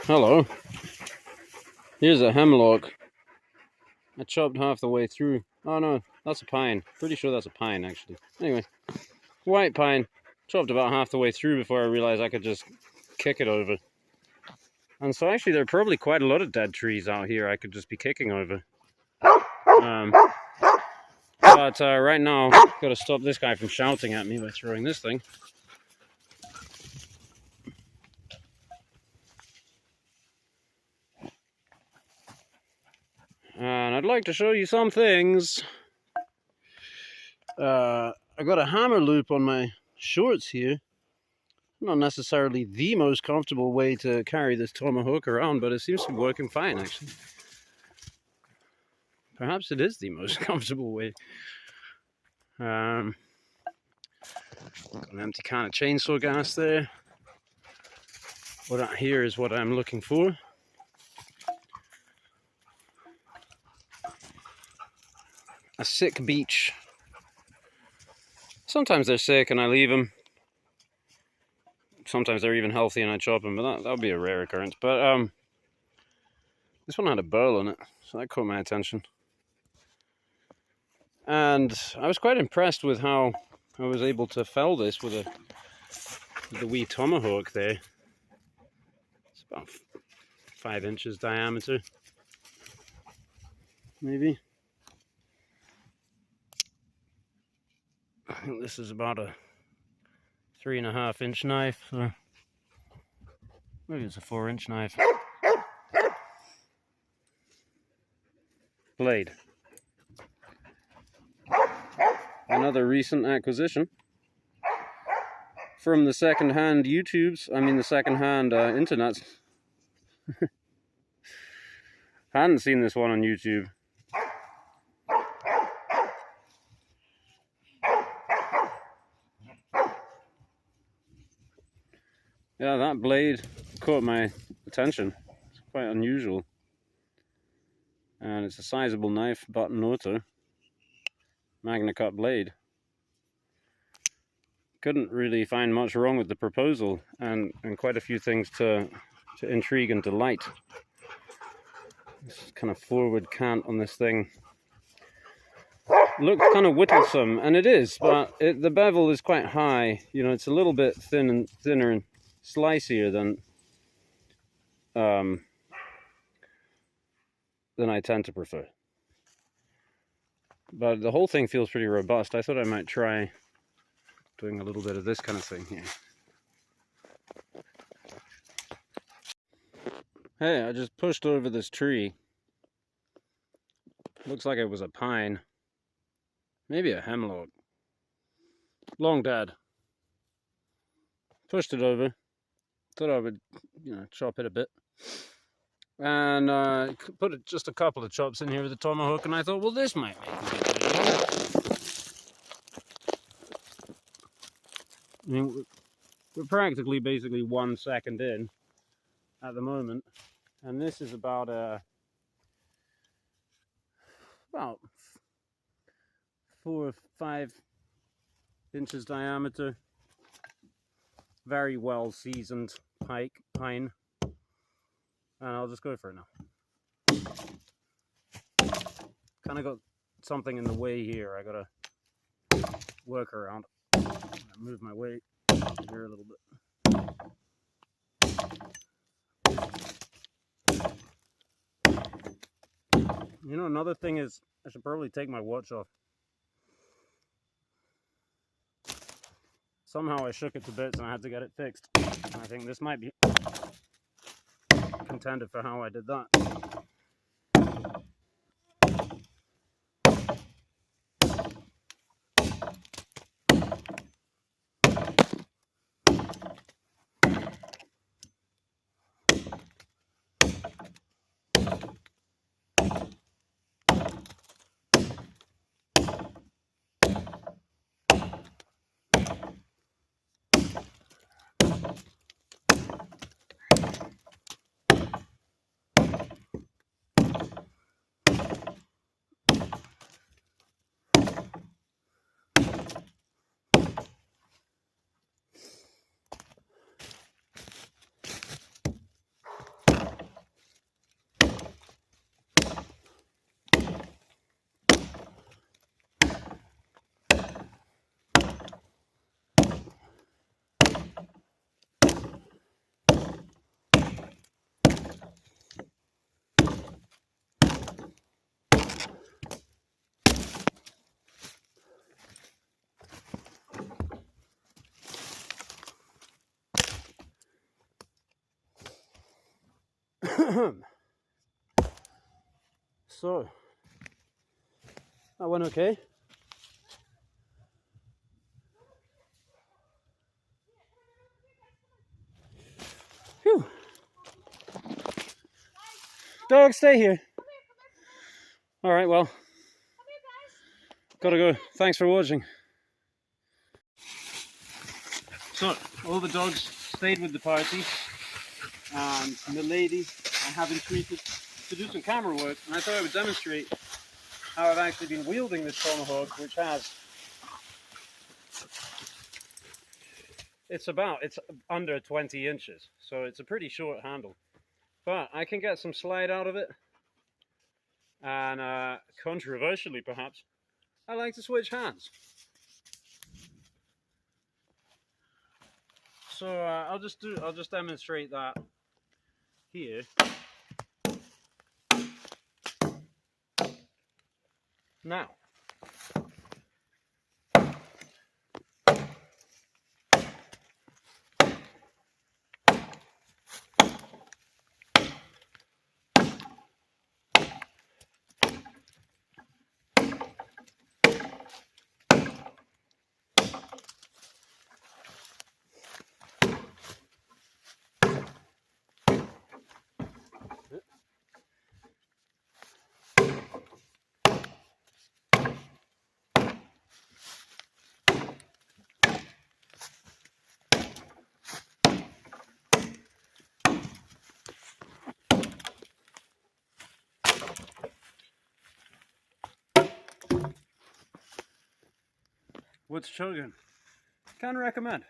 Hello. Here's a hemlock. I chopped half the way through. Oh no, that's a pine. Pretty sure that's a pine, actually. Anyway, white pine. Chopped about half the way through before I realized I could just kick it over. And so actually there are probably quite a lot of dead trees out here I could just be kicking over. But right now, I've got to stop this guy from shouting at me by throwing this thing. And I'd like to show you some things. I got a hammer loop on my shorts here. Not necessarily the most comfortable way to carry this Tomahawk around, but it seems to be working fine, actually. Perhaps it is the most comfortable way. Got an empty can of chainsaw gas there. What out here is what I'm looking for. A sick beech. Sometimes they're sick and I leave them. Sometimes they're even healthy and I chop them, but that would be a rare occurrence. But this one had a burl on it, so that caught my attention. And I was quite impressed with how I was able to fell this with the wee Tomahawk there. It's about 5 inches diameter, maybe. I think this is about a 3.5 inch knife, so maybe it's a 4-inch knife. Blade. Another recent acquisition from the second-hand the second-hand internets. Hadn't seen this one on YouTube. Yeah, that blade caught my attention. It's quite unusual. And it's a sizable knife, button auto. Magna cut blade. Couldn't really find much wrong with the proposal, and quite a few things to intrigue and delight. This kind of forward cant on this thing looks kind of whittlesome, and it is, but the bevel is quite high. You know, it's a little bit thinner and slicier than I tend to prefer. But the whole thing feels pretty robust. I thought I might try doing a little bit of this kind of thing here. Hey, I just pushed over this tree. Looks like it was a pine. Maybe a hemlock. Long dead. Pushed it over. Thought I would, chop it a bit. And put just a couple of chops in here with the Tomahawk, and I thought, well, this might make a good video. I mean, we're practically basically 1 second in at the moment, and this is about 4 or 5 inches diameter, very well seasoned pine, and I'll just go for it now. Kind of got something in the way here. I gotta work around. Move my weight here a little bit. You know, another thing is I should probably take my watch off. Somehow I shook it to bits and I had to get it fixed. And I think this might be contended for how I did that. So, that went okay. Phew. Dog, stay here. Alright, well, gotta go. Thanks for watching. So, all the dogs stayed with the party, and the lady I have entreated to do some camera work, and I thought I would demonstrate how I've actually been wielding this Tomahawk, which has, it's under 20 inches, so it's a pretty short handle. But I can get some slide out of it, and controversially perhaps, I like to switch hands. So I'll just demonstrate that here. Now, what's Chogan? Can recommend.